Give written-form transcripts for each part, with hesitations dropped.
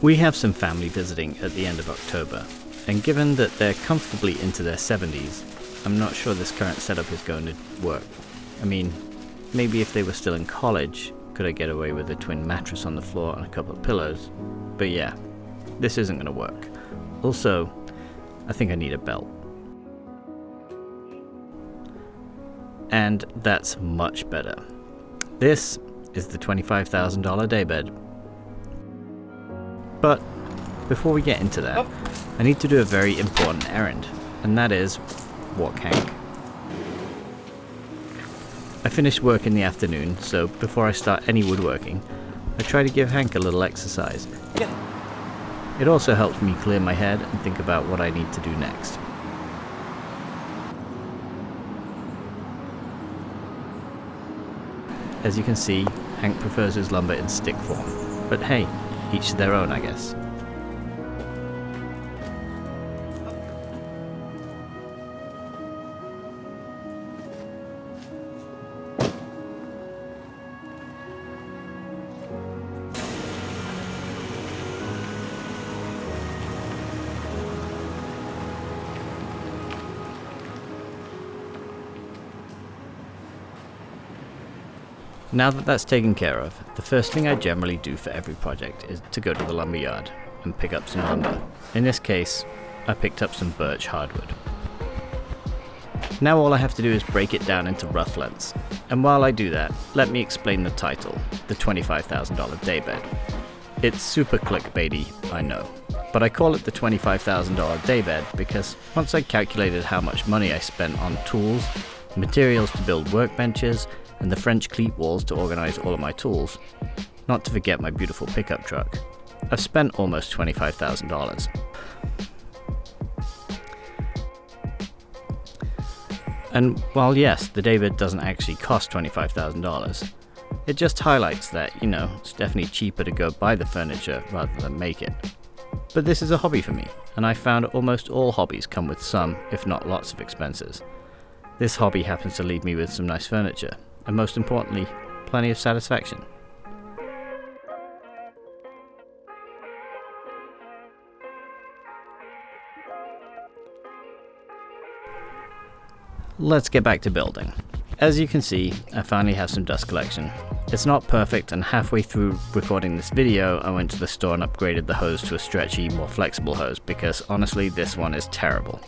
We have some family visiting at the end of October, and given that they're comfortably into their 70s, I'm not sure this current setup is going to work. I mean, maybe if they were still in college, could I get away with a twin mattress on the floor and a couple of pillows? But yeah, this isn't going to work. Also, I think I need a belt. And that's much better. This is the $25,000 Daybed. But before we get into that, I need to do a very important errand, and that is walk Hank. I finished work in the afternoon, so before I start any woodworking, I try to give Hank a little exercise. It also helps me clear my head and think about what I need to do next. As you can see, Hank prefers his lumber in stick form, but hey, each to their own, I guess. Now that that's taken care of, the first thing I generally do for every project is to go to the lumber yard and pick up some lumber. In this case, I picked up some birch hardwood. Now all I have to do is break it down into rough lengths, and while I do that, let me explain the title, the $25,000 Daybed. It's super clickbaity, I know, but I call it the $25,000 Daybed because once I calculated how much money I spent on tools, materials to build workbenches, and the French cleat walls to organize all of my tools, not to forget my beautiful pickup truck, I've spent almost $25,000. And while yes, the Daybed doesn't actually cost $25,000, it just highlights that, it's definitely cheaper to go buy the furniture rather than make it. But this is a hobby for me, and I found almost all hobbies come with some, if not lots of expenses. This hobby happens to leave me with some nice furniture, and most importantly, plenty of satisfaction. Let's get back to building. As you can see, I finally have some dust collection. It's not perfect, and halfway through recording this video, I went to the store and upgraded the hose to a stretchy, more flexible hose, because honestly, this one is terrible.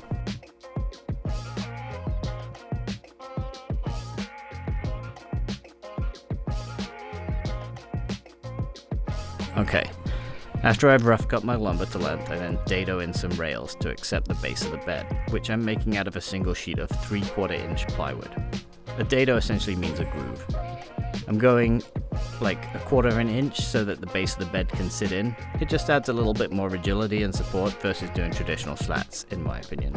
Okay, after I've rough cut my lumber to length, I then dado in some rails to accept the base of the bed, which I'm making out of a single sheet of 3/4 inch plywood. A dado essentially means a groove. I'm going like 1/4 of an inch so that the base of the bed can sit in. It just adds a little bit more rigidity and support versus doing traditional slats, in my opinion.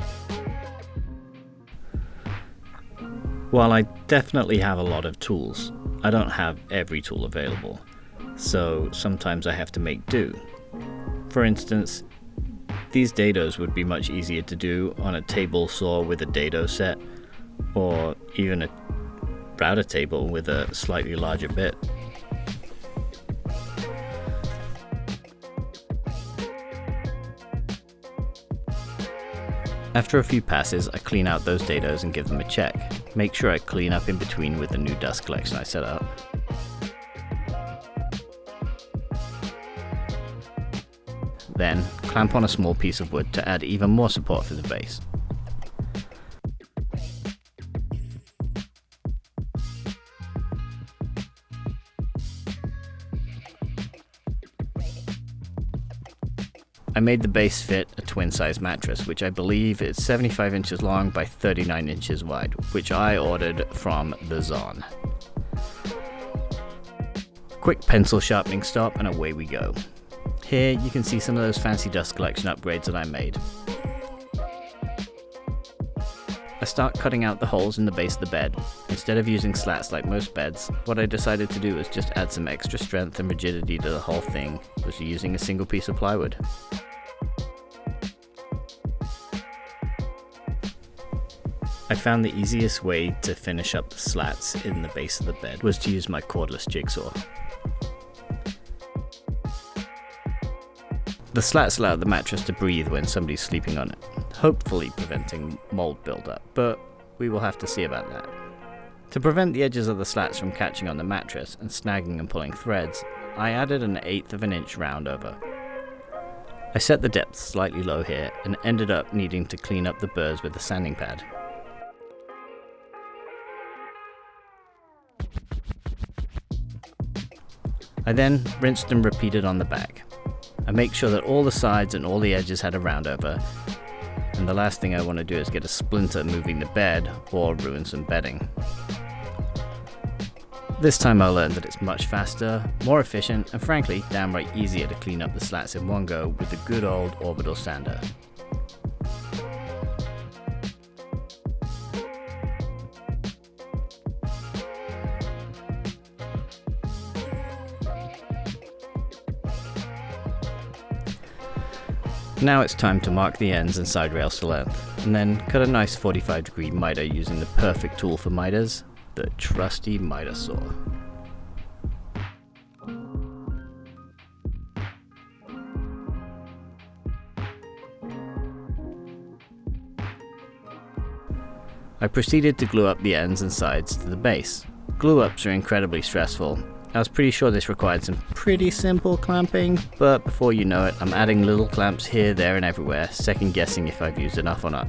While I definitely have a lot of tools, I don't have every tool available. So sometimes I have to make do. For instance, these dados would be much easier to do on a table saw with a dado set, or even a router table with a slightly larger bit. After a few passes, I clean out those dados and give them a check. Make sure I clean up in between with the new dust collection I set up. Then, clamp on a small piece of wood to add even more support for the base. I made the base fit a twin-size mattress, which I believe is 75 inches long by 39 inches wide, which I ordered from the Zon. Quick pencil sharpening stop and away we go. Here you can see some of those fancy dust collection upgrades that I made. I start cutting out the holes in the base of the bed. Instead of using slats like most beds, what I decided to do was just add some extra strength and rigidity to the whole thing, was using a single piece of plywood. I found the easiest way to finish up the slats in the base of the bed was to use my cordless jigsaw. The slats allow the mattress to breathe when somebody's sleeping on it, hopefully preventing mold buildup, but we will have to see about that. To prevent the edges of the slats from catching on the mattress and snagging and pulling threads, I added an 1/8 of an inch round over. I set the depth slightly low here and ended up needing to clean up the burrs with a sanding pad. I then rinsed and repeated on the back. I make sure that all the sides and all the edges had a round over, and the last thing I want to do is get a splinter moving the bed or ruin some bedding. This time I learned that it's much faster, more efficient, and frankly, downright easier to clean up the slats in one go with the good old orbital sander. Now it's time to mark the ends and side rails to length, and then cut a nice 45-degree miter using the perfect tool for miters, the trusty miter saw. I proceeded to glue up the ends and sides to the base. Glue-ups are incredibly stressful. I was pretty sure this required some pretty simple clamping, but before you know it, I'm adding little clamps here, there, and everywhere, second guessing if I've used enough or not.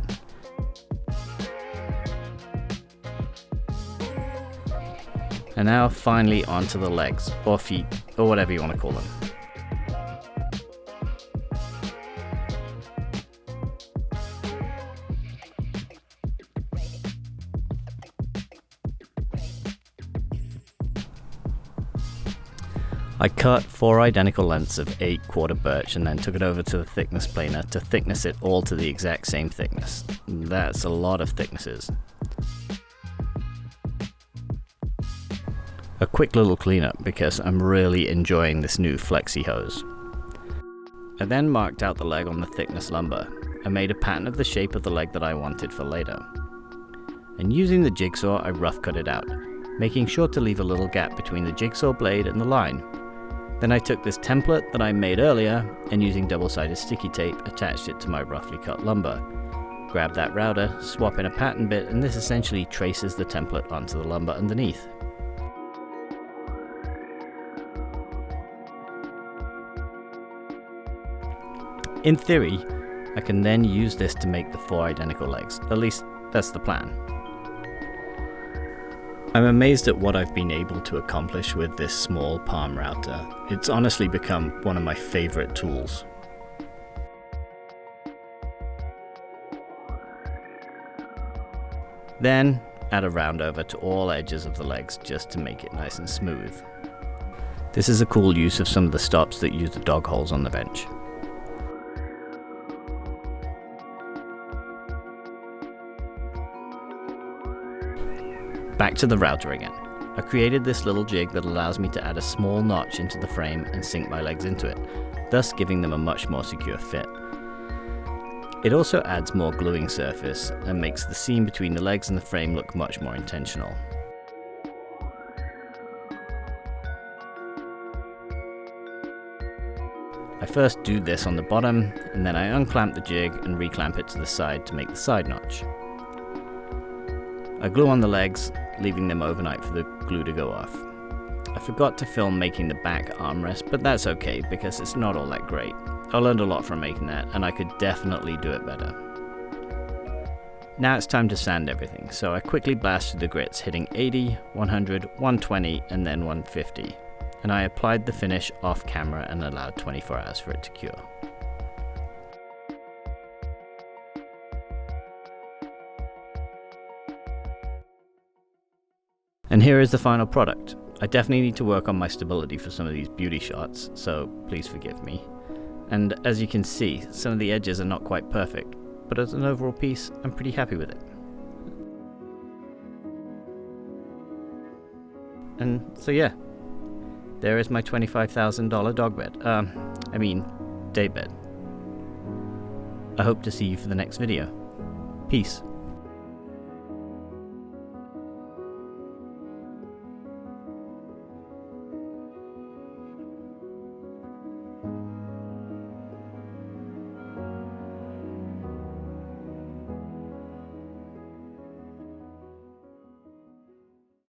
And now finally onto the legs, or feet, or whatever you want to call them. I cut 4 identical lengths of 8/4 birch and then took it over to the thickness planer to thickness it all to the exact same thickness. That's a lot of thicknesses. A quick little cleanup because I'm really enjoying this new flexi hose. I then marked out the leg on the thickness lumber. I made a pattern of the shape of the leg that I wanted for later. And using the jigsaw, I rough cut it out, making sure to leave a little gap between the jigsaw blade and the line. Then I took this template that I made earlier and using double-sided sticky tape attached it to my roughly cut lumber. Grab that router, swap in a pattern bit, and this essentially traces the template onto the lumber underneath. In theory, I can then use this to make the 4 identical legs. At least that's the plan. I'm amazed at what I've been able to accomplish with this small palm router. It's honestly become one of my favorite tools. Then add a round over to all edges of the legs just to make it nice and smooth. This is a cool use of some of the stops that use the dog holes on the bench. Back to the router again. I created this little jig that allows me to add a small notch into the frame and sink my legs into it, thus giving them a much more secure fit. It also adds more gluing surface and makes the seam between the legs and the frame look much more intentional. I first do this on the bottom, and then I unclamp the jig and reclamp it to the side to make the side notch. I glue on the legs, leaving them overnight for the glue to go off. I forgot to film making the back armrest, but that's okay because it's not all that great. I learned a lot from making that, and I could definitely do it better. Now it's time to sand everything, so I quickly blasted the grits, hitting 80, 100, 120, and then 150. And I applied the finish off camera and allowed 24 hours for it to cure. And here is the final product. I definitely need to work on my stability for some of these beauty shots, so please forgive me. And as you can see, some of the edges are not quite perfect, but as an overall piece, I'm pretty happy with it. And so yeah, there is my $25,000 dog bed. Daybed. I hope to see you for the next video. Peace.